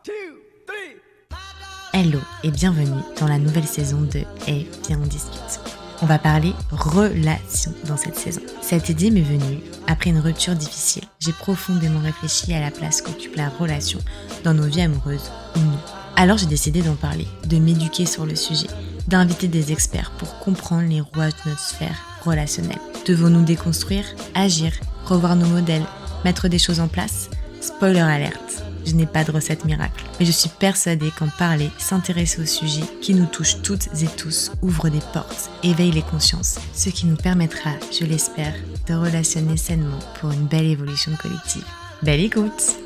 two, three. Hello et bienvenue dans la nouvelle saison de Hey, viens on discute. On va parler relations dans cette saison. Cette idée m'est venue après une rupture difficile. J'ai profondément réfléchi à la place qu'occupe la relation dans nos vies amoureuses ou non. Alors j'ai décidé d'en parler, de m'éduquer sur le sujet, d'inviter des experts pour comprendre les rouages de notre sphère relationnelle. Devons-nous déconstruire, agir, revoir nos modèles, mettre des choses en place ? Spoiler alerte, je n'ai pas de recette miracle, mais je suis persuadée qu'en parler, s'intéresser au sujet qui nous touche toutes et tous, ouvre des portes, éveille les consciences, ce qui nous permettra, je l'espère, de relationner sainement pour une belle évolution collective. Belle écoute!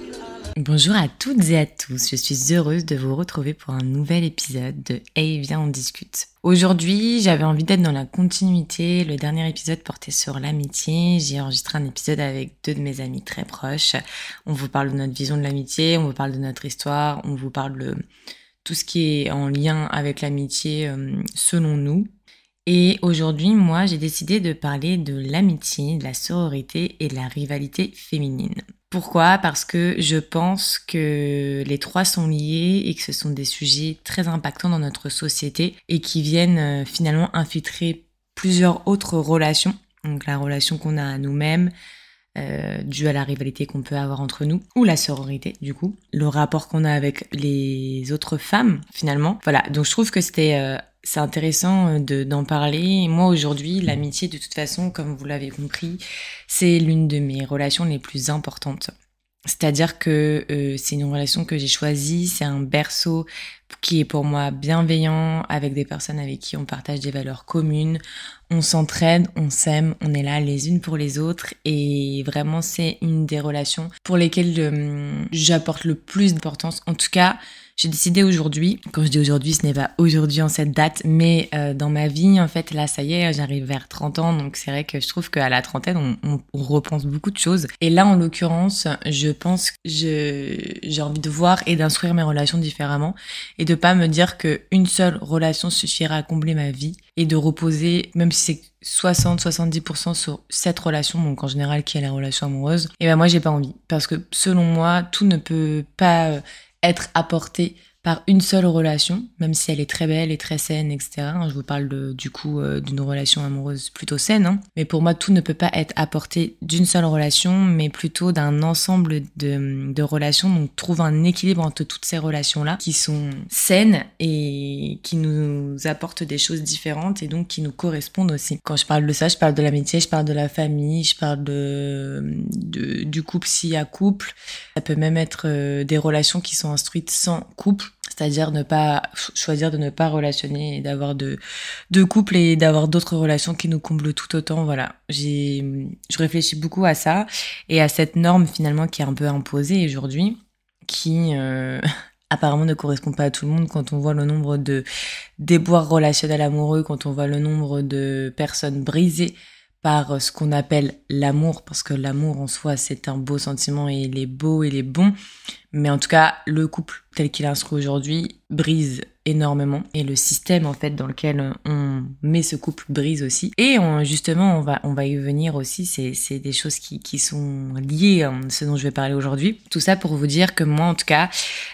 Bonjour à toutes et à tous, je suis heureuse de vous retrouver pour un nouvel épisode de Hey, viens on discute. Aujourd'hui, j'avais envie d'être dans la continuité. Le dernier épisode portait sur l'amitié. J'ai enregistré un épisode avec 2 de mes amis très proches. On vous parle de notre vision de l'amitié, on vous parle de notre histoire, on vous parle de tout ce qui est en lien avec l'amitié selon nous. Et aujourd'hui, moi, j'ai décidé de parler de l'amitié, de la sororité et de la rivalité féminine. Pourquoi ? Parce que je pense que les 3 sont liés et que ce sont des sujets très impactants dans notre société et qui viennent finalement infiltrer plusieurs autres relations. Donc la relation qu'on a à nous-mêmes, due à la rivalité qu'on peut avoir entre nous, ou la sororité du coup, le rapport qu'on a avec les autres femmes finalement. Voilà, donc je trouve que c'est intéressant d'en parler. Moi aujourd'hui, l'amitié de toute façon, comme vous l'avez compris, c'est l'une de mes relations les plus importantes. C'est-à-dire que c'est une relation que j'ai choisie, c'est un berceau qui est pour moi bienveillant, avec des personnes avec qui on partage des valeurs communes, on s'entraide, on s'aime, on est là les unes pour les autres et vraiment c'est une des relations pour lesquelles j'apporte le plus d'importance. En tout cas, j'ai décidé aujourd'hui, quand je dis aujourd'hui, ce n'est pas aujourd'hui en cette date, mais dans ma vie, en fait, là, ça y est, j'arrive vers 30 ans, donc c'est vrai que je trouve qu'à la trentaine, on repense beaucoup de choses. Et là, en l'occurrence, je pense que j'ai envie de voir et d'instruire mes relations différemment et de pas me dire qu'une seule relation suffira à combler ma vie et de reposer, même si c'est 60-70% sur cette relation, donc en général qui est la relation amoureuse, et ben moi, j'ai pas envie. Parce que selon moi, tout ne peut pas être apporté par une seule relation, même si elle est très belle et très saine, etc. Je vous parle du coup d'une relation amoureuse plutôt saine, hein. Mais pour moi, tout ne peut pas être apporté d'une seule relation, mais plutôt d'un ensemble de relations. Donc, trouve un équilibre entre toutes ces relations-là qui sont saines et qui nous apportent des choses différentes et donc qui nous correspondent aussi. Quand je parle de ça, je parle de l'amitié, je parle de la famille, je parle du couple s'il y a couple. Ça peut même être des relations qui sont instruites sans couple. C'est-à-dire choisir de ne pas relationner et d'avoir de couple et d'avoir d'autres relations qui nous comblent tout autant. Voilà, je réfléchis beaucoup à ça et à cette norme finalement qui est un peu imposée aujourd'hui, qui apparemment ne correspond pas à tout le monde quand on voit le nombre de déboires relationnels amoureux, quand on voit le nombre de personnes brisées par ce qu'on appelle l'amour, parce que l'amour en soi c'est un beau sentiment et il est beau, il est bon, mais en tout cas le couple tel qu'il est instruit aujourd'hui brise énormément et le système en fait dans lequel on met ce couple brise aussi et justement on va y venir aussi, c'est des choses qui sont liées à ce dont je vais parler aujourd'hui. Tout ça pour vous dire que moi en tout cas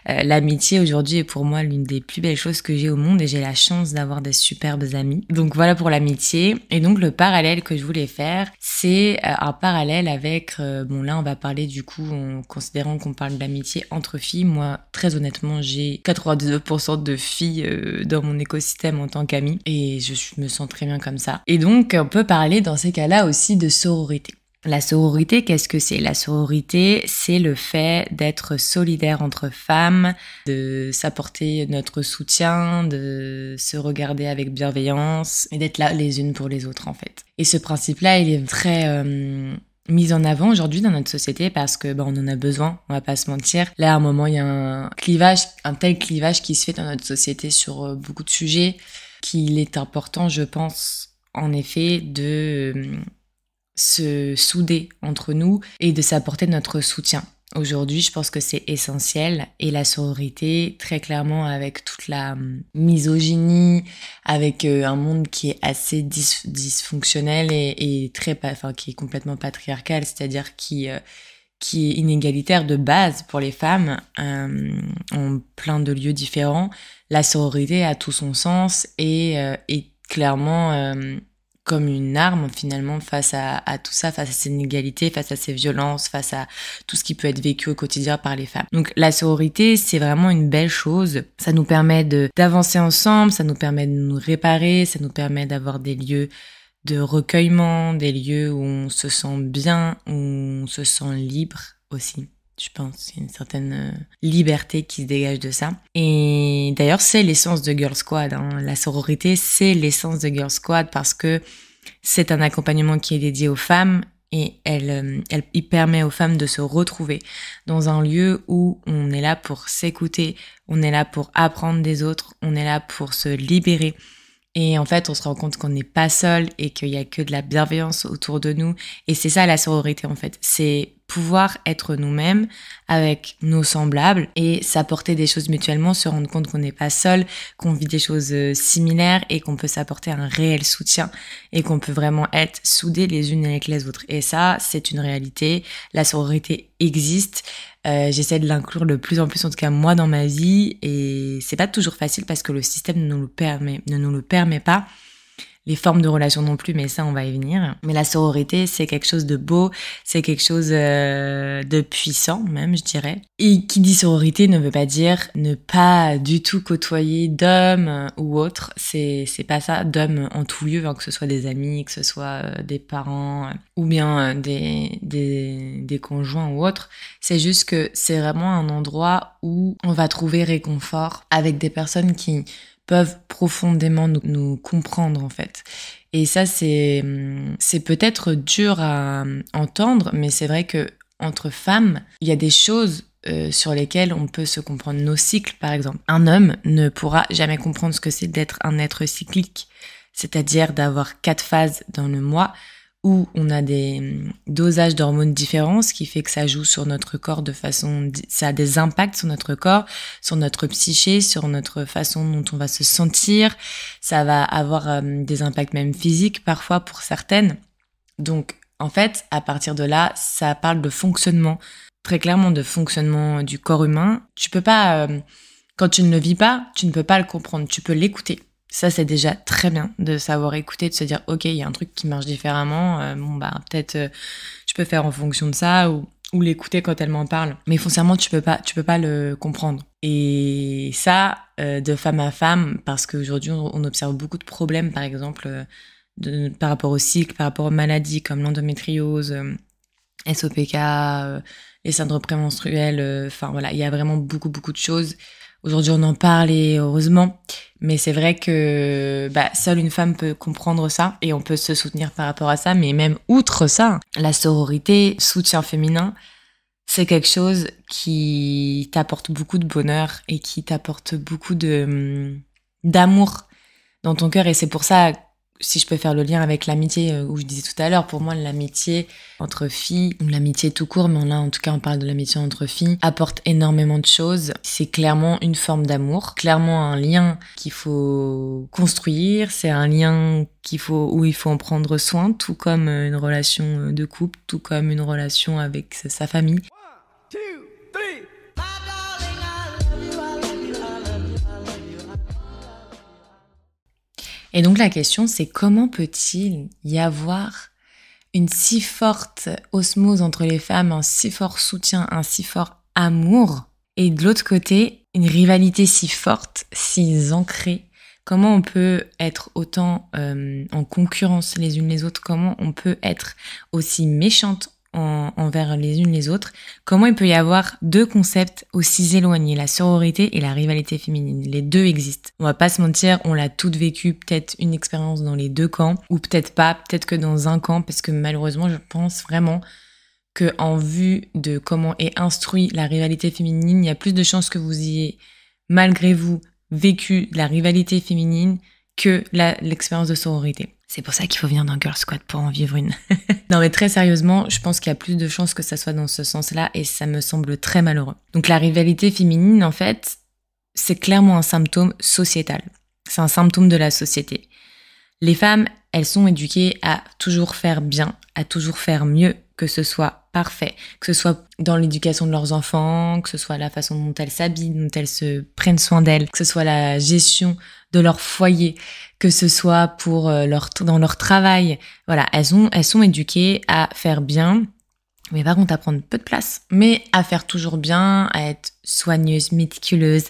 l'amitié aujourd'hui est pour moi l'une des plus belles choses que j'ai au monde et j'ai la chance d'avoir des superbes amis. Donc voilà pour l'amitié. Et donc le parallèle que je voulais faire, c'est un parallèle avec bon là on va parler du coup en considérant qu'on parle d'amitié entre filles. Moi très honnêtement j'ai 99% de filles dans mon écosystème en tant qu'amie et je me sens très bien comme ça. Et donc on peut parler dans ces cas-là aussi de sororité. La sororité, qu'est-ce que c'est ? La sororité, c'est le fait d'être solidaire entre femmes, de s'apporter notre soutien, de se regarder avec bienveillance et d'être là les unes pour les autres en fait. Et ce principe-là, il est très mise en avant aujourd'hui dans notre société parce que on en a besoin, on va pas se mentir. Là à un moment il y a un tel clivage qui se fait dans notre société sur beaucoup de sujets qu'il est important, je pense, en effet, de se souder entre nous et de s'apporter notre soutien. Aujourd'hui, je pense que c'est essentiel et la sororité, très clairement, avec toute la misogynie, avec un monde qui est assez dysfonctionnel et qui est complètement patriarcal, c'est-à-dire qui qui est inégalitaire de base pour les femmes en plein de lieux différents, la sororité a tout son sens et est clairement comme une arme finalement face à tout ça, face à ces inégalités, face à ces violences, face à tout ce qui peut être vécu au quotidien par les femmes. Donc la sororité, c'est vraiment une belle chose. Ça nous permet d'avancer ensemble, ça nous permet de nous réparer, ça nous permet d'avoir des lieux de recueillement, des lieux où on se sent bien, où on se sent libre aussi. Je pense qu'il y a une certaine liberté qui se dégage de ça. Et d'ailleurs, c'est l'essence de Girl Squad. La sororité, c'est l'essence de Girl Squad parce que c'est un accompagnement qui est dédié aux femmes et il permet aux femmes de se retrouver dans un lieu où on est là pour s'écouter, on est là pour apprendre des autres, on est là pour se libérer. Et en fait, on se rend compte qu'on n'est pas seul et qu'il y a que de la bienveillance autour de nous. Et c'est ça la sororité en fait. C'est pouvoir être nous-mêmes avec nos semblables et s'apporter des choses mutuellement, se rendre compte qu'on n'est pas seul, qu'on vit des choses similaires et qu'on peut s'apporter un réel soutien et qu'on peut vraiment être soudés les unes avec les autres. Et ça, c'est une réalité. La sororité existe. J'essaie de l'inclure de plus en plus, en tout cas moi dans ma vie, et c'est pas toujours facile parce que le système ne nous le permet pas. Les formes de relations non plus, mais ça on va y venir. Mais la sororité, c'est quelque chose de beau, c'est quelque chose de puissant même, je dirais. Et qui dit sororité ne veut pas dire ne pas du tout côtoyer d'hommes ou autres. C'est pas ça, d'hommes en tout lieu, hein, que ce soit des amis, que ce soit des parents ou bien des conjoints ou autres. C'est juste que c'est vraiment un endroit où on va trouver réconfort avec des personnes qui peuvent profondément nous comprendre en fait. Et ça c'est peut-être dur à entendre, mais c'est vrai que entre femmes, il y a des choses sur lesquelles on peut se comprendre. Nos cycles par exemple. Un homme ne pourra jamais comprendre ce que c'est d'être un être cyclique, c'est-à-dire d'avoir 4 phases dans le mois où on a des dosages d'hormones différents, ce qui fait que ça joue sur notre corps ça a des impacts sur notre corps, sur notre psyché, sur notre façon dont on va se sentir. Ça va avoir des impacts même physiques parfois pour certaines. Donc, en fait, à partir de là, ça parle de fonctionnement, très clairement de fonctionnement du corps humain. Tu peux pas, quand tu ne le vis pas, tu ne peux pas le comprendre, tu peux l'écouter. Ça, c'est déjà très bien de savoir écouter, de se dire, ok, il y a un truc qui marche différemment, peut-être je peux faire en fonction de ça, ou l'écouter quand elle m'en parle. Mais foncièrement, tu peux pas le comprendre. Et ça, de femme à femme, parce qu'aujourd'hui, on observe beaucoup de problèmes, par exemple, par rapport au cycle, par rapport aux maladies comme l'endométriose, SOPK, les syndromes prémenstruels, voilà, il y a vraiment beaucoup de choses. Aujourd'hui, on en parle et heureusement, mais c'est vrai que seule une femme peut comprendre ça et on peut se soutenir par rapport à ça, mais même outre ça, la sororité, soutien féminin, c'est quelque chose qui t'apporte beaucoup de bonheur et qui t'apporte beaucoup d'amour dans ton cœur. Et c'est pour ça, si je peux faire le lien avec l'amitié, où je disais tout à l'heure, pour moi, l'amitié entre filles, ou l'amitié tout court, mais là, en tout cas, on parle de l'amitié entre filles, apporte énormément de choses. C'est clairement une forme d'amour, clairement un lien qu'il faut construire, c'est un lien où il faut en prendre soin, tout comme une relation de couple, tout comme une relation avec sa famille. Et donc la question, c'est comment peut-il y avoir une si forte osmose entre les femmes, un si fort soutien, un si fort amour, et de l'autre côté, une rivalité si forte, si ancrée. Comment on peut être autant en concurrence les unes les autres? Comment on peut être aussi méchante envers les unes les autres? Comment il peut y avoir 2 concepts aussi éloignés, la sororité et la rivalité féminine? Les 2 existent. On va pas se mentir, on l'a toutes vécu, peut-être une expérience dans les 2 camps, ou peut-être pas, peut-être que dans un camp, parce que malheureusement, je pense vraiment que en vue de comment est instruit la rivalité féminine, il y a plus de chances que vous ayez, malgré vous, vécu la rivalité féminine que l'expérience de sororité. C'est pour ça qu'il faut venir dans Girl Squad pour en vivre une. Non mais très sérieusement, je pense qu'il y a plus de chances que ça soit dans ce sens-là et ça me semble très malheureux. Donc la rivalité féminine, en fait, c'est clairement un symptôme sociétal. C'est un symptôme de la société. Les femmes, elles sont éduquées à toujours faire bien, à toujours faire mieux, que ce soit parfait, que ce soit dans l'éducation de leurs enfants, que ce soit la façon dont elles s'habillent, dont elles se prennent soin d'elles, que ce soit la gestion de leur foyer, que ce soit pour dans leur travail. Voilà, elles sont éduquées à faire bien, mais par contre à prendre peu de place, mais à faire toujours bien, à être soigneuse, méticuleuse,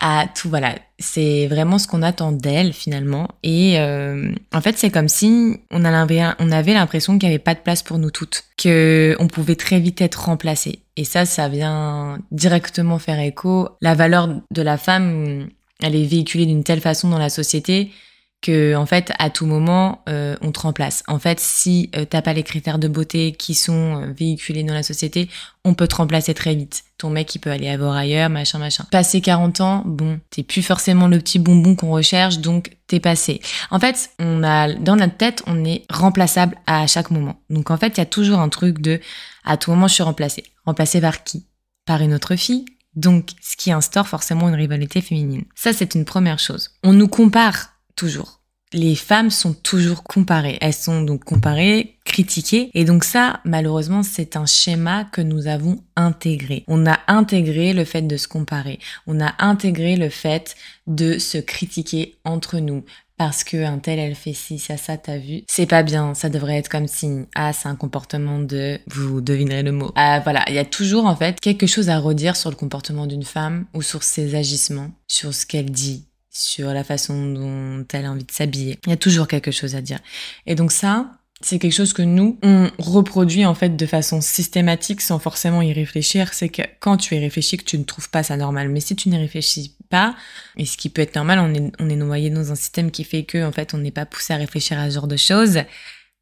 à tout, voilà. C'est vraiment ce qu'on attend d'elle finalement. Et en fait, c'est comme si on avait l'impression qu'il n'y avait pas de place pour nous toutes, qu'on pouvait très vite être remplacées. Et ça vient directement faire écho. La valeur de la femme, elle est véhiculée d'une telle façon dans la société que en fait à tout moment on te remplace. En fait, si t'as pas les critères de beauté qui sont véhiculés dans la société, on peut te remplacer très vite. Ton mec il peut aller voir ailleurs, machin. Passé 40 ans, bon, t'es plus forcément le petit bonbon qu'on recherche, donc t'es passé. En fait, dans notre tête, on est remplaçable à chaque moment. Donc en fait, il y a toujours un truc de à tout moment je suis remplacée. Remplacée par qui? Par une autre fille. Donc ce qui instaure forcément une rivalité féminine. Ça, c'est une première chose. On nous compare toujours. Les femmes sont toujours comparées. Elles sont donc comparées, critiquées. Et donc ça, malheureusement, c'est un schéma que nous avons intégré. On a intégré le fait de se comparer. On a intégré le fait de se critiquer entre nous. Parce que un tel, elle fait ci, ça, t'as vu. C'est pas bien, ça devrait être comme si. Ah, c'est un comportement de... Vous devinerez le mot. Ah, voilà, il y a toujours en fait quelque chose à redire sur le comportement d'une femme ou sur ses agissements, sur ce qu'elle dit, sur la façon dont elle a envie de s'habiller. Il y a toujours quelque chose à dire. Et donc ça, c'est quelque chose que nous, on reproduit en fait de façon systématique sans forcément y réfléchir. C'est que quand tu y réfléchis, que tu ne trouves pas ça normal. Mais si tu n'y réfléchis pas, et ce qui peut être normal, on est noyé dans un système qui fait que en fait, on n'est pas poussé à réfléchir à ce genre de choses.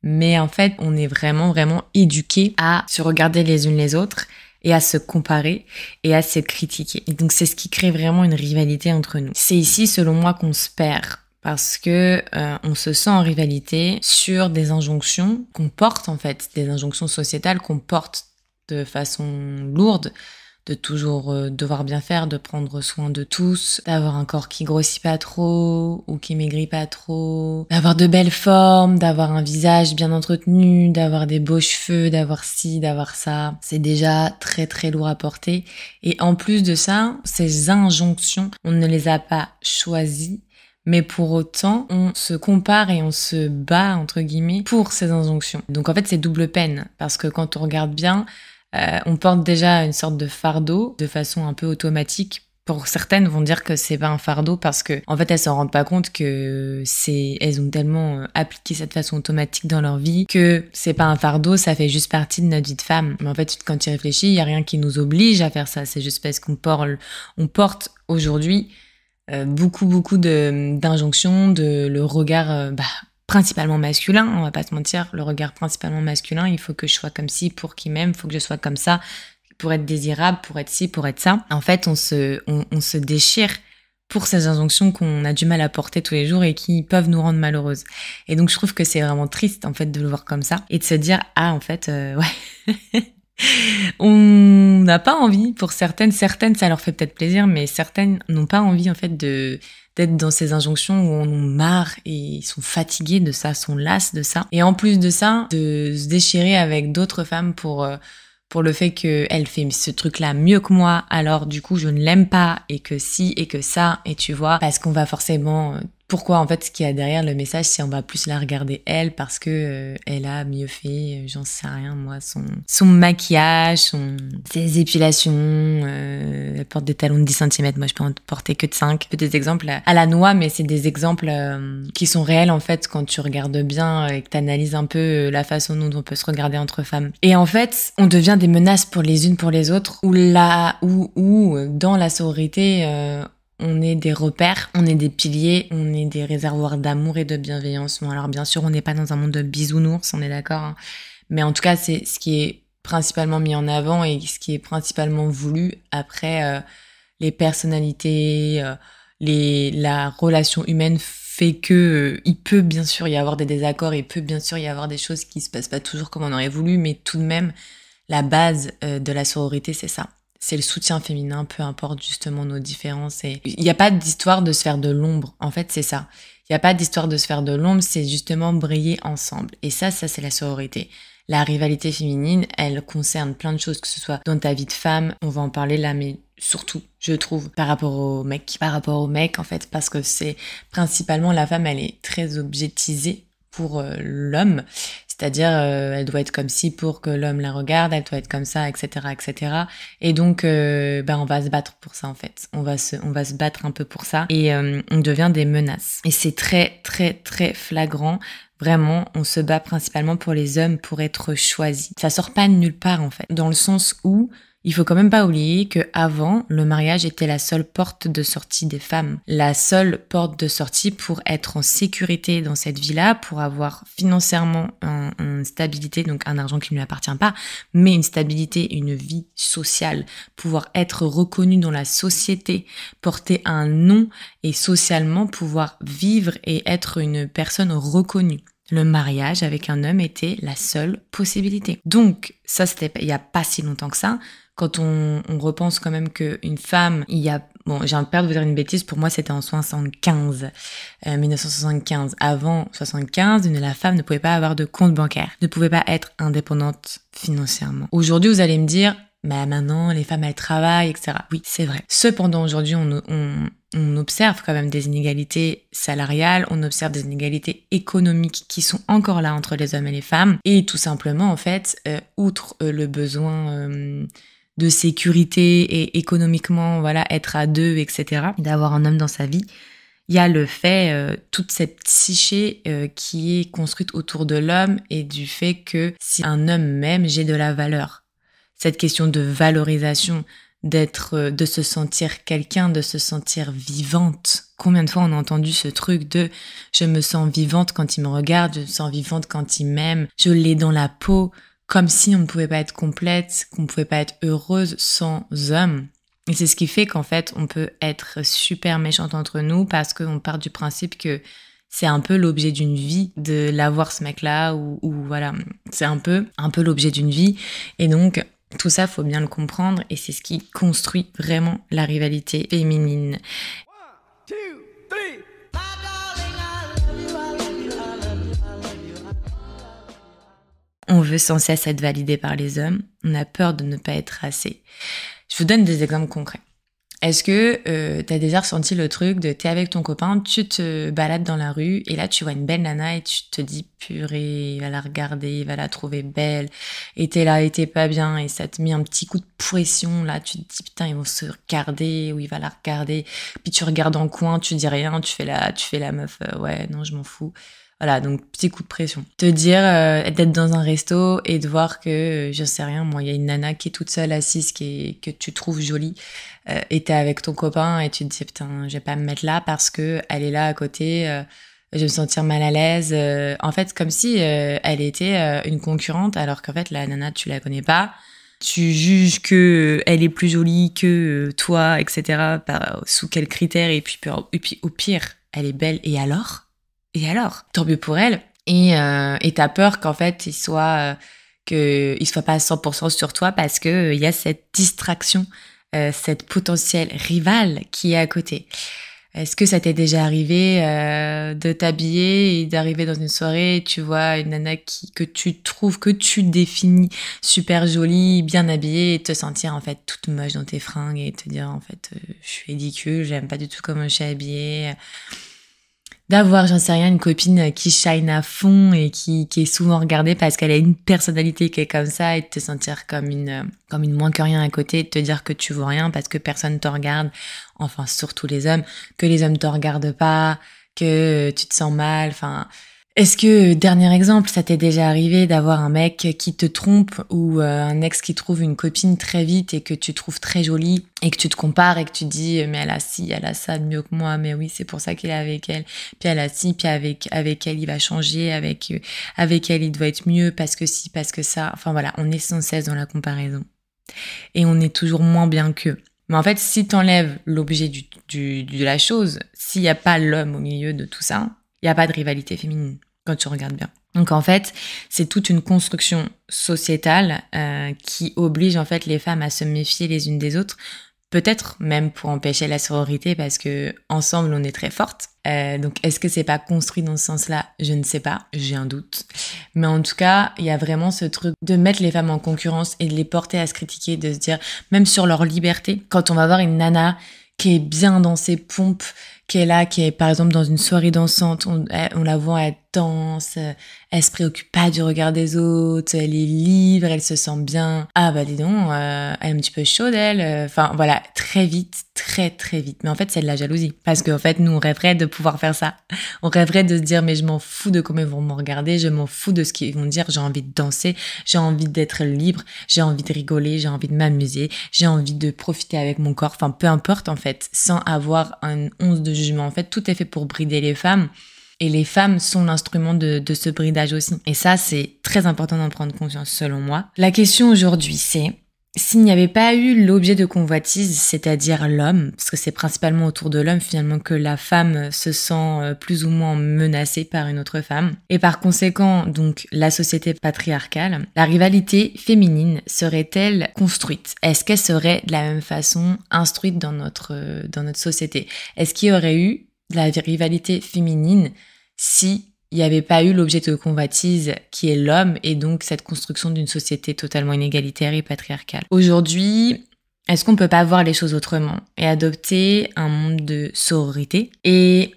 Mais en fait, on est vraiment, vraiment éduqué à se regarder les unes les autres et à se comparer et à se critiquer. Et donc c'est ce qui crée vraiment une rivalité entre nous. C'est ici, selon moi, qu'on se perd parce que on se sent en rivalité sur des injonctions qu'on porte en fait, des injonctions sociétales qu'on porte de façon lourde, de toujours devoir bien faire, de prendre soin de tous, d'avoir un corps qui grossit pas trop ou qui maigrit pas trop, d'avoir de belles formes, d'avoir un visage bien entretenu, d'avoir des beaux cheveux, d'avoir ci, d'avoir ça. C'est déjà très très lourd à porter. Et en plus de ça, ces injonctions, on ne les a pas choisies, mais pour autant, on se compare et on se bat, entre guillemets, pour ces injonctions. Donc en fait, c'est double peine, parce que quand on regarde bien, on porte déjà une sorte de fardeau de façon un peu automatique. Pour certaines vont dire que c'est pas un fardeau parce que en fait elles s'en rendent pas compte que elles ont tellement appliqué cette façon automatique dans leur vie que c'est pas un fardeau, ça fait juste partie de notre vie de femme. Mais en fait quand tu y réfléchis, il y a rien qui nous oblige à faire ça, c'est juste parce qu'on porte aujourd'hui beaucoup d'injonctions, de le regard principalement masculin, on va pas se mentir, le regard principalement masculin, il faut que je sois comme ci pour qu'il m'aime, il faut que je sois comme ça pour être désirable, pour être ci, pour être ça. En fait, on se déchire pour ces injonctions qu'on a du mal à porter tous les jours et qui peuvent nous rendre malheureuses. Et donc je trouve que c'est vraiment triste en fait de le voir comme ça et de se dire ah en fait ouais on n'a pas envie, pour certaines ça leur fait peut-être plaisir, mais certaines n'ont pas envie en fait d'être dans ces injonctions où on en marre et ils sont fatigués de ça, sont lasses de ça. Et en plus de ça, de se déchirer avec d'autres femmes pour le fait qu'elle fait ce truc-là mieux que moi, alors du coup je ne l'aime pas et que si et que ça, et tu vois, parce qu'on va forcément... Pourquoi en fait ce qu'il y a derrière le message, c'est on va plus la regarder elle parce que elle a mieux fait, j'en sais rien moi, son maquillage, ses épilations, elle porte des talons de 10 cm, moi je peux en porter que de 5. Peut-être des exemples à la noix, mais c'est des exemples qui sont réels en fait quand tu regardes bien et que tu analyses un peu la façon dont on peut se regarder entre femmes. Et en fait, on devient des menaces pour les unes pour les autres, ou dans la sororité on est des repères, on est des piliers, on est des réservoirs d'amour et de bienveillance. Bon, alors bien sûr, on n'est pas dans un monde de bisounours, on est d'accord, hein. Mais en tout cas, c'est ce qui est principalement mis en avant et ce qui est principalement voulu. Après, les personnalités, la relation humaine fait que il peut bien sûr y avoir des désaccords, il peut bien sûr y avoir des choses qui se passent pas toujours comme on aurait voulu, mais tout de même, la base de la sororité, c'est ça. C'est le soutien féminin, peu importe justement nos différences. Et il n'y a pas d'histoire de se faire de l'ombre. En fait, c'est ça. Il n'y a pas d'histoire de se faire de l'ombre, c'est justement briller ensemble. Et ça c'est la sororité. La rivalité féminine, elle concerne plein de choses, que ce soit dans ta vie de femme, on va en parler là, mais surtout, je trouve, par rapport au mec. Par rapport au mec, en fait, parce que c'est principalement la femme, elle est très objetisée pour l'homme. C'est-à-dire, elle doit être comme ci pour que l'homme la regarde, elle doit être comme ça, etc., etc. Et donc, on va se battre pour ça, en fait. On va se battre un peu pour ça. Et on devient des menaces. Et c'est très, très, très flagrant. Vraiment, on se bat principalement pour les hommes pour être choisis. Ça sort pas de nulle part, en fait. Dans le sens où il faut quand même pas oublier que avant, le mariage était la seule porte de sortie des femmes. La seule porte de sortie pour être en sécurité dans cette vie-là, pour avoir financièrement une stabilité, donc un argent qui ne lui appartient pas, mais une stabilité, une vie sociale, pouvoir être reconnu dans la société, porter un nom et socialement pouvoir vivre et être une personne reconnue. Le mariage avec un homme était la seule possibilité. Donc, ça, c'était il y a pas si longtemps que ça. Quand on repense quand même qu'une femme, j'ai peur de vous dire une bêtise, pour moi c'était en 1975. Avant 75, la femme ne pouvait pas avoir de compte bancaire, ne pouvait pas être indépendante financièrement. Aujourd'hui, vous allez me dire, mais maintenant les femmes elles travaillent, etc. Oui, c'est vrai. Cependant, aujourd'hui, on observe quand même des inégalités salariales, on observe des inégalités économiques qui sont encore là entre les hommes et les femmes. Et tout simplement, en fait, outre le besoin de sécurité et économiquement, voilà, être à deux, etc., d'avoir un homme dans sa vie, il y a le fait, toute cette psyché qui est construite autour de l'homme et du fait que si un homme m'aime, j'ai de la valeur. Cette question de valorisation, de se sentir quelqu'un, de se sentir vivante. Combien de fois on a entendu ce truc de « je me sens vivante quand il me regarde, je me sens vivante quand il m'aime, je l'ai dans la peau », comme si on ne pouvait pas être complète, qu'on ne pouvait pas être heureuse sans homme. Et c'est ce qui fait qu'en fait, on peut être super méchante entre nous parce qu'on part du principe que c'est un peu l'objet d'une vie de l'avoir ce mec-là ou voilà, c'est un peu l'objet d'une vie. Et donc, tout ça, faut bien le comprendre et c'est ce qui construit vraiment la rivalité féminine. On veut sans cesse être validé par les hommes. On a peur de ne pas être assez. Je vous donne des exemples concrets. Est-ce que t'as déjà ressenti le truc de t'es avec ton copain, tu te balades dans la rue et là tu vois une belle nana et tu te dis purée, il va la regarder, il va la trouver belle et t'es là et t'es pas bien et ça te met un petit coup de pression là, tu te dis putain ils vont se regarder ou il va la regarder, puis tu regardes en coin, tu dis rien, tu fais la meuf, ouais non je m'en fous. Voilà, donc petit coup de pression. Te dire d'être dans un resto et de voir que, je sais rien, moi, il y a une nana qui est toute seule assise, que tu trouves jolie, et t'es avec ton copain et tu te dis, putain, je vais pas me mettre là parce que elle est là à côté, je vais me sentir mal à l'aise. En fait, comme si elle était une concurrente, alors qu'en fait, la nana, tu la connais pas. Tu juges que elle est plus jolie que toi, etc. Sous quels critères, et puis au pire, elle est belle, et alors, tant mieux pour elle. Et t'as peur qu'en fait, il soit pas à 100% sur toi parce que il y a cette distraction, cette potentielle rivale qui est à côté. Est-ce que ça t'est déjà arrivé de t'habiller et d'arriver dans une soirée et tu vois une nana que tu définis super jolie, bien habillée et te sentir en fait toute moche dans tes fringues et te dire en fait je suis ridicule, j'aime pas du tout comment je suis habillée. D'avoir, j'en sais rien, une copine qui shine à fond et qui est souvent regardée parce qu'elle a une personnalité qui est comme ça et de te sentir comme une moins que rien à côté, de te dire que tu vaux rien parce que personne te regarde, enfin surtout les hommes, que les hommes te regardent pas, que tu te sens mal, enfin... Est-ce que, dernier exemple, ça t'est déjà arrivé d'avoir un mec qui te trompe ou un ex qui trouve une copine très vite et que tu trouves très jolie et que tu te compares et que tu te dis mais elle a ci, elle a ça de mieux que moi, mais oui c'est pour ça qu'il est avec elle, puis elle a ci, puis avec elle il va changer, avec elle il doit être mieux parce que ci, parce que ça, enfin voilà, on est sans cesse dans la comparaison et on est toujours moins bien qu'eux. Mais en fait, si t'enlèves l'objet de la chose, s'il n'y a pas l'homme au milieu de tout ça, il n'y a pas de rivalité féminine. Quand tu regardes bien. Donc en fait, c'est toute une construction sociétale qui oblige en fait les femmes à se méfier les unes des autres peut-être même pour empêcher la sororité parce que ensemble on est très fortes. Donc est-ce que c'est pas construit dans ce sens-là? Je ne sais pas, j'ai un doute. Mais en tout cas, il y a vraiment ce truc de mettre les femmes en concurrence et de les porter à se critiquer, de se dire, même sur leur liberté, quand on va voir une nana qui est bien dans ses pompes, qui est là, qui est par exemple dans une soirée dansante, on la voit, elle danse, elle se préoccupe pas du regard des autres, elle est libre, elle se sent bien. Ah bah dis donc, elle est un petit peu chaude elle. Enfin voilà, très vite, très très vite. Mais en fait c'est de la jalousie. Parce qu'en fait nous on rêverait de pouvoir faire ça. On rêverait de se dire mais je m'en fous de comment ils vont me regarder, je m'en fous de ce qu'ils vont dire, j'ai envie de danser, j'ai envie d'être libre, j'ai envie de rigoler, j'ai envie de m'amuser, j'ai envie de profiter avec mon corps, enfin peu importe en fait, sans avoir une once de jugement. En fait tout est fait pour brider les femmes. Et les femmes sont l'instrument de ce bridage aussi. Et ça, c'est très important d'en prendre conscience selon moi. La question aujourd'hui, c'est s'il n'y avait pas eu l'objet de convoitise, c'est-à-dire l'homme, parce que c'est principalement autour de l'homme finalement que la femme se sent plus ou moins menacée par une autre femme. Et par conséquent, donc, la société patriarcale, la rivalité féminine serait-elle construite? Est-ce qu'elle serait de la même façon instruite dans notre société? Est-ce qu'il y aurait eu de la rivalité féminine si il n'y avait pas eu l'objet de convoitise qui est l'homme et donc cette construction d'une société totalement inégalitaire et patriarcale. Aujourd'hui, est-ce qu'on peut pas voir les choses autrement et adopter un monde de sororité? Et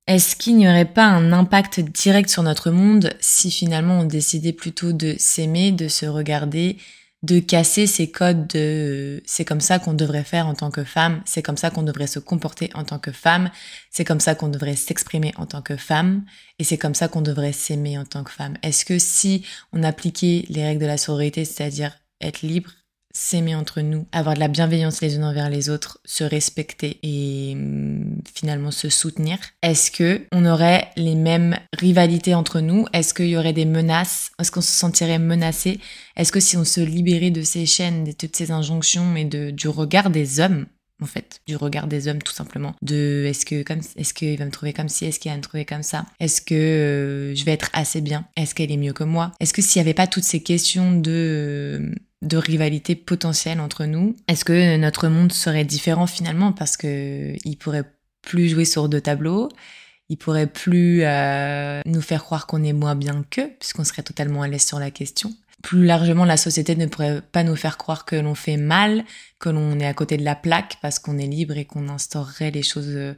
est-ce qu'il n'y aurait pas un impact direct sur notre monde si finalement on décidait plutôt de s'aimer, de se regarder, de casser ces codes de c'est comme ça qu'on devrait faire en tant que femme, c'est comme ça qu'on devrait se comporter en tant que femme, c'est comme ça qu'on devrait s'exprimer en tant que femme, et c'est comme ça qu'on devrait s'aimer en tant que femme. Est-ce que si on appliquait les règles de la sororité, c'est-à-dire être libre, s'aimer entre nous, avoir de la bienveillance les uns envers les autres, se respecter et finalement se soutenir, est-ce que on aurait les mêmes rivalités entre nous? Est-ce qu'il y aurait des menaces? Est-ce qu'on se sentirait menacé? Est-ce que si on se libérait de ces chaînes, de toutes ces injonctions et du regard des hommes, en fait, du regard des hommes tout simplement, de est-ce qu'il va me trouver comme ci, est-ce qu'il va me trouver comme ça, est-ce que je vais être assez bien, est-ce qu'elle est mieux que moi, est-ce que s'il n'y avait pas toutes ces questions de rivalité potentielle entre nous, est-ce que notre monde serait différent finalement parce que il pourrait plus jouer sur deux tableaux, il pourrait plus nous faire croire qu'on est moins bien qu'eux puisqu'on serait totalement à l'aise sur la question. Plus largement, la société ne pourrait pas nous faire croire que l'on fait mal, que l'on est à côté de la plaque parce qu'on est libre et qu'on instaurerait les choses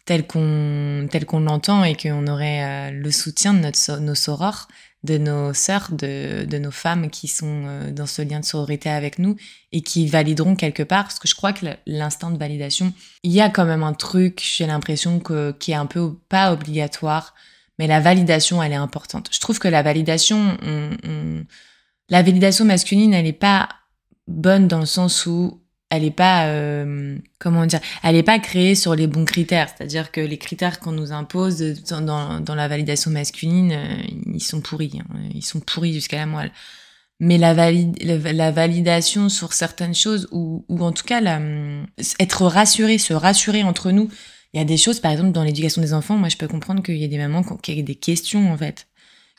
telles qu'on l'entend et qu'on aurait le soutien de nos sorores, de nos sœurs, de nos femmes qui sont dans ce lien de sororité avec nous et qui valideront quelque part, parce que je crois que l'instinct de validation, il y a quand même un truc, j'ai l'impression qui est un peu pas obligatoire, mais la validation, elle est importante. Je trouve que la validation masculine, elle est pas bonne dans le sens où elle est pas, elle est pas créée sur les bons critères. C'est-à-dire que les critères qu'on nous impose dans la validation masculine, ils sont pourris. Hein. Ils sont pourris jusqu'à la moelle. Mais la validation sur certaines choses, ou en tout cas, être rassuré, se rassurer entre nous. Il y a des choses, par exemple, dans l'éducation des enfants, moi, je peux comprendre qu'il y a des mamans qui ont des questions, en fait.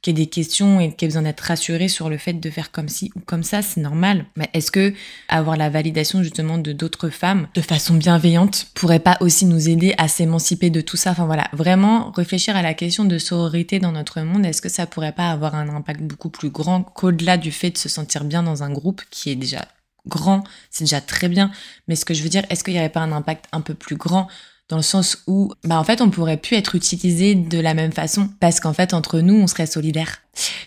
Qui a des questions et qui a besoin d'être rassurée sur le fait de faire comme ci ou comme ça, c'est normal. Mais est-ce que avoir la validation justement de d'autres femmes de façon bienveillante pourrait pas aussi nous aider à s'émanciper de tout ça? Enfin voilà, vraiment réfléchir à la question de sororité dans notre monde, est-ce que ça pourrait pas avoir un impact beaucoup plus grand qu'au-delà du fait de se sentir bien dans un groupe qui est déjà grand, c'est déjà très bien. Mais ce que je veux dire, est-ce qu'il y avait pas un impact un peu plus grand dans le sens où, en fait, on pourrait plus être utilisé de la même façon parce qu'en fait, entre nous, on serait solidaires.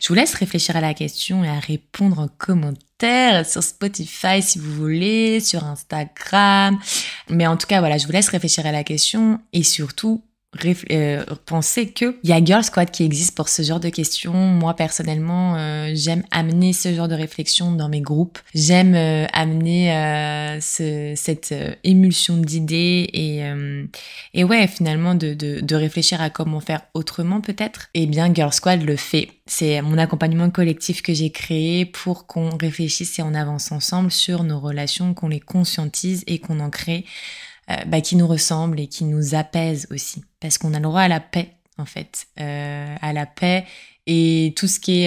Je vous laisse réfléchir à la question et à répondre en commentaire sur Spotify si vous voulez, sur Instagram. Mais en tout cas, voilà, je vous laisse réfléchir à la question et surtout penser qu'il y a Girl Squad qui existe pour ce genre de questions. Moi, personnellement, j'aime amener ce genre de réflexion dans mes groupes. J'aime amener cette émulsion d'idées et ouais, finalement, de réfléchir à comment faire autrement peut-être. Et bien, Girl Squad le fait. C'est mon accompagnement collectif que j'ai créé pour qu'on réfléchisse et on avance ensemble sur nos relations, qu'on les conscientise et qu'on en crée qui nous ressemble et qui nous apaise aussi. Parce qu'on a le droit à la paix, en fait. À la paix et tout ce qui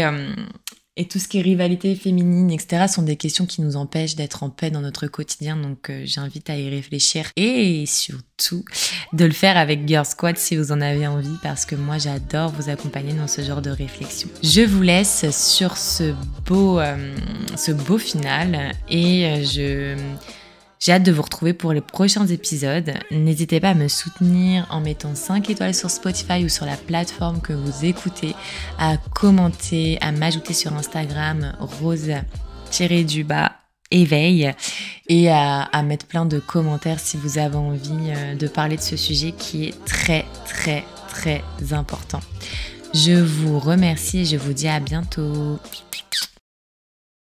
est et tout ce qui est rivalité féminine, etc. sont des questions qui nous empêchent d'être en paix dans notre quotidien. Donc j'invite à y réfléchir et surtout de le faire avec Girl Squad si vous en avez envie, parce que moi j'adore vous accompagner dans ce genre de réflexion. Je vous laisse sur ce beau final et j'ai hâte de vous retrouver pour les prochains épisodes. N'hésitez pas à me soutenir en mettant 5 étoiles sur Spotify ou sur la plateforme que vous écoutez, à commenter, à m'ajouter sur Instagram rose-éveil et à mettre plein de commentaires si vous avez envie de parler de ce sujet qui est très très très important. Je vous remercie et je vous dis à bientôt.